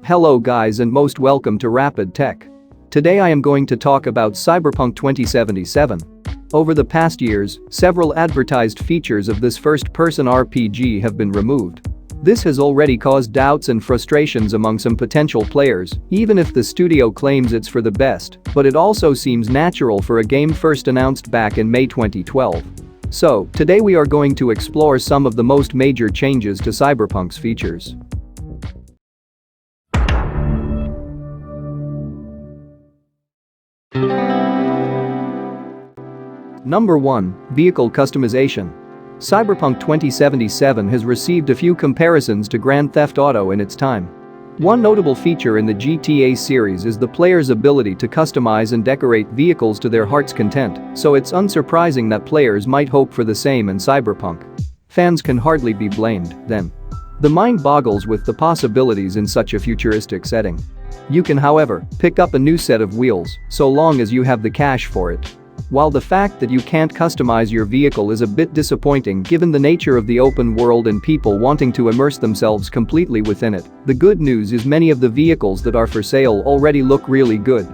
Hello guys and most welcome to Rapid Tech. Today I am going to talk about Cyberpunk 2077. Over the past years, several advertised features of this first-person RPG have been removed. This has already caused doubts and frustrations among some potential players, even if the studio claims it's for the best, but it also seems natural for a game first announced back in May 2012. So, today we are going to explore some of the most major changes to Cyberpunk's features. Number 1. Vehicle customization. Cyberpunk 2077 has received a few comparisons to Grand Theft Auto in its time. One notable feature in the GTA series is the player's ability to customize and decorate vehicles to their heart's content, so it's unsurprising that players might hope for the same in Cyberpunk. Fans can hardly be blamed, then. The mind boggles with the possibilities in such a futuristic setting. You can, however, pick up a new set of wheels, so long as you have the cash for it. While the fact that you can't customize your vehicle is a bit disappointing given the nature of the open world and people wanting to immerse themselves completely within it, the good news is many of the vehicles that are for sale already look really good.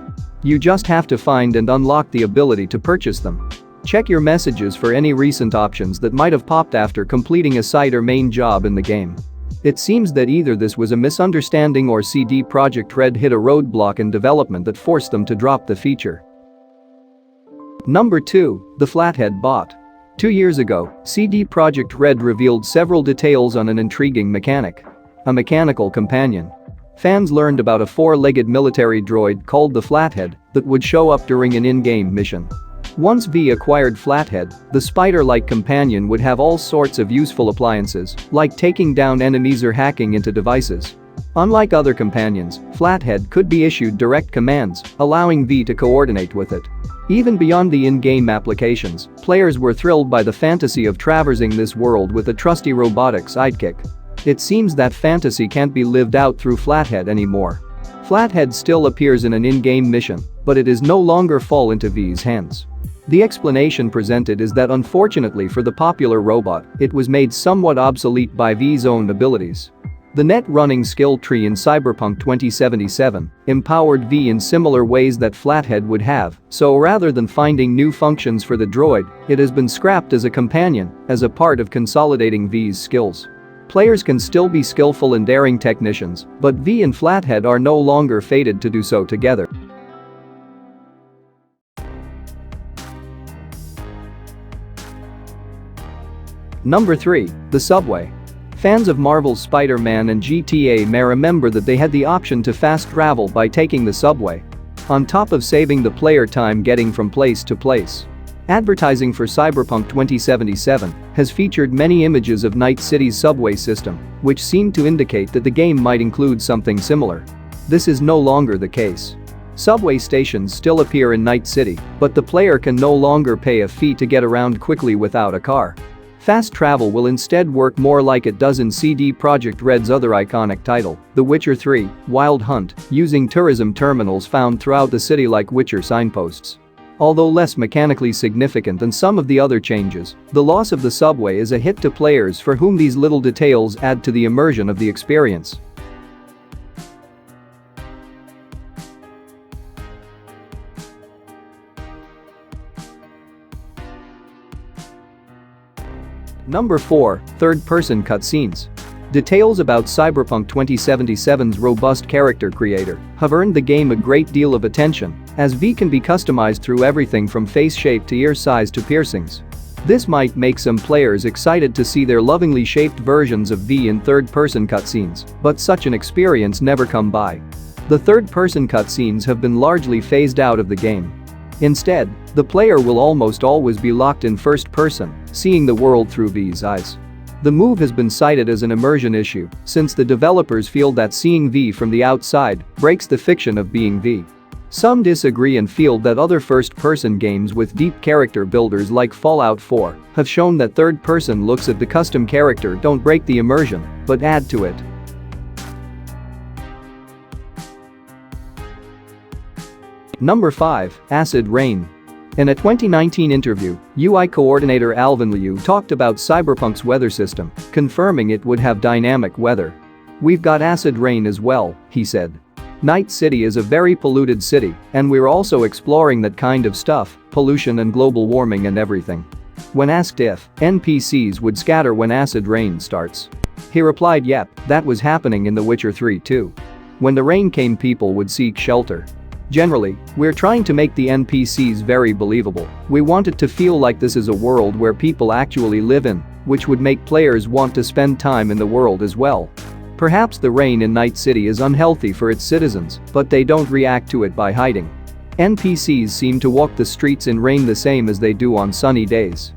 You just have to find and unlock the ability to purchase them. Check your messages for any recent options that might have popped after completing a side or main job in the game. It seems that either this was a misunderstanding or CD Projekt Red hit a roadblock in development that forced them to drop the feature. Number 2. The Flathead Bot. 2 years ago, CD Projekt Red revealed several details on an intriguing mechanic. A mechanical companion. Fans learned about a four-legged military droid called the Flathead that would show up during an in-game mission. Once V acquired Flathead, the spider-like companion would have all sorts of useful appliances, like taking down enemies or hacking into devices. Unlike other companions, Flathead could be issued direct commands, allowing V to coordinate with it. Even beyond the in-game applications, players were thrilled by the fantasy of traversing this world with a trusty robotic sidekick. It seems that fantasy can't be lived out through Flathead anymore. Flathead still appears in an in-game mission, but it is no longer fall into V's hands. The explanation presented is that unfortunately for the popular robot, it was made somewhat obsolete by V's own abilities. The net-running skill tree in Cyberpunk 2077 empowered V in similar ways that Flathead would have, so rather than finding new functions for the droid, it has been scrapped as a companion, as a part of consolidating V's skills. Players can still be skillful and daring technicians, but V and Flathead are no longer fated to do so together. Number 3. The Subway. Fans of Marvel's Spider-Man and GTA may remember that they had the option to fast travel by taking the subway. On top of saving the player time getting from place to place. Advertising for Cyberpunk 2077 has featured many images of Night City's subway system, which seem to indicate that the game might include something similar. This is no longer the case. Subway stations still appear in Night City, but the player can no longer pay a fee to get around quickly without a car. Fast travel will instead work more like it does in CD Projekt Red's other iconic title, The Witcher 3, Wild Hunt, using tourism terminals found throughout the city like Witcher signposts. Although less mechanically significant than some of the other changes, the loss of the subway is a hit to players for whom these little details add to the immersion of the experience. Number 4. Third-person cutscenes. Details about Cyberpunk 2077's robust character creator have earned the game a great deal of attention, as V can be customized through everything from face shape to ear size to piercings. This might make some players excited to see their lovingly shaped versions of V in third-person cutscenes, but such an experience never come by. The third-person cutscenes have been largely phased out of the game. Instead, the player will almost always be locked in first person, seeing the world through V's eyes. The move has been cited as an immersion issue, since the developers feel that seeing V from the outside breaks the fiction of being V. Some disagree and feel that other first-person games with deep character builders like Fallout 4 have shown that third-person looks at the custom character don't break the immersion, but add to it. Number 5. Acid Rain. In a 2019 interview, UI coordinator Alvin Liu talked about Cyberpunk's weather system, confirming it would have dynamic weather. "We've got acid rain as well," he said. "Night City is a very polluted city, and we're also exploring that kind of stuff, pollution and global warming and everything." When asked if NPCs would scatter when acid rain starts, he replied, "Yep, that was happening in The Witcher 3 too. When the rain came, people would seek shelter. Generally, we're trying to make the NPCs very believable. We want it to feel like this is a world where people actually live in, which would make players want to spend time in the world as well. Perhaps the rain in Night City is unhealthy for its citizens, but they don't react to it by hiding. NPCs seem to walk the streets in rain the same as they do on sunny days."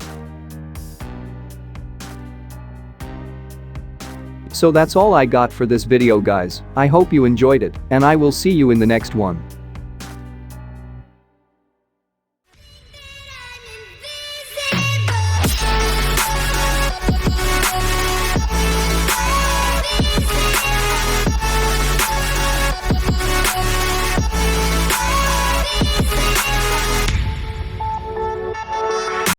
So that's all I got for this video, guys. I hope you enjoyed it, and I will see you in the next one.